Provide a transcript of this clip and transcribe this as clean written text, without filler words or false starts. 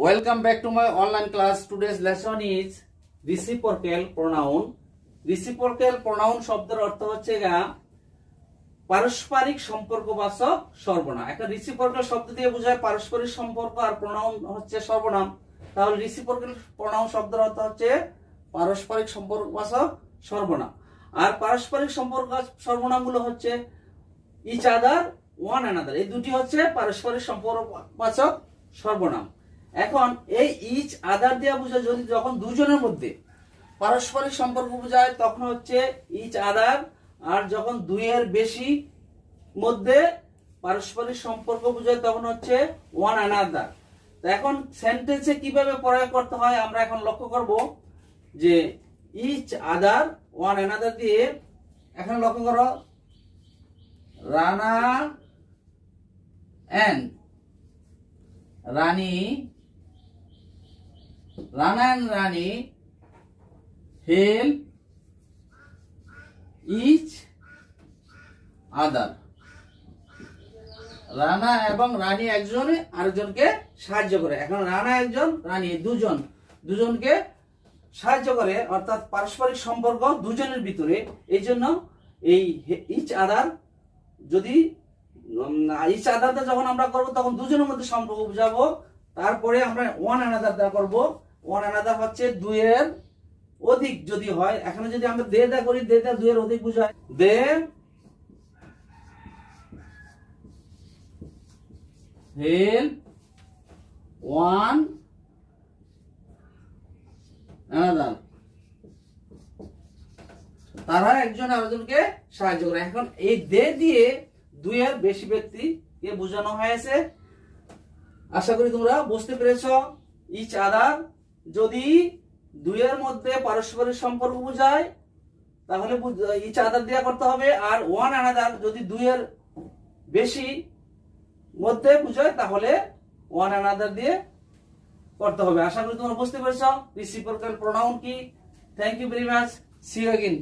Welcome back to my online class. Today's lesson is reciprocal pronoun. Reciprocal pronoun শব্দের অর্থ হচ্ছে পারস্পরিক সম্পর্কবাচক সর্বনাম। একটা রিসিপ্রোকাল শব্দ দিয়ে বোঝায় পারস্পরিক সম্পর্ক আর প্রোনাউন হচ্ছে সর্বনাম। তাহলে রিসিপ্রোকাল প্রোনাউন শব্দের অর্থ হচ্ছে পারস্পরিক সম্পর্কবাচক সর্বনাম। আর পারস্পরিক সম্পর্ক সর্বনামগুলো হচ্ছে ইচ আদার, ওয়ান অ্যানাদার। এই দুটি হচ্ছে পারস্পরিক সম্পর্কবাচক সর্বনাম। এখন এই ইচ আদার দিয়ে বোঝায় যদি যখন দুজনের মধ্যে পারস্পরিক সম্পর্ক বোঝায় তখন হচ্ছে ইচ আদার, আর যখন দুইয়ের বেশি মধ্যে পারস্পরিক সম্পর্ক বোঝায় তখন হচ্ছে ওয়ান অ্যানাদার। তো এখন সেন্টেন্সে কিভাবে প্রয়োগ করতে হয় আমরা এখন লক্ষ্য করব যে ইচ আদার ওয়ান অ্যানাদার দিয়ে। এখন লক্ষ্য করো, Rana and Rani, Rana and Rani help each other. Rana এবং রানী একজনে আরেকজনকে সাহায্য করে। এখন রানা একজন, রানী দুজনকে সাহায্য করে, অর্থাৎ পারস্পরিক সম্পর্ক দুজনের ভিতরে। এই জন্য এই ইচ আদার, যদি ইচ আদারটা যখন আমরা করবো তখন দুজনের মধ্যে সম্পর্ক বুঝাবো। তারপরে আমরা ওয়ান অ্যানাদার করবো। ওয়ান অ্যানাদার হচ্ছে দুইয়ের অধিক যদি হয়। এখানে যদি আমরা দে দা করি, দে দা দুইয়ের অধিক বুঝায়। দে হেল্প ওয়ান অ্যানাদার, তারা একজন আরেকজনকে সাহায্য করে। এখন এই দে দিয়ে দুইয়ের বেশি ব্যক্তিকে বোঝানো হয়েছে। আশা করি তোমরা বুঝতে পেরেছো। ইচ আদার যদি দুইয়ের মধ্যে পারস্পরিক সম্পর্ক বোঝায় তাহলে ইচ আদার দিয়ে করতে হবে। আর ওয়ান অ্যানাদার যদি দুইয়ের বেশি মধ্যে বোঝায় তাহলে ওয়ান অ্যানাদার দিয়ে করতে হবে। আশা করি তোমরা বুঝতে পেরেছো রিসিপ্রোকাল প্রোনাউন কি। Thank you very much. See you again.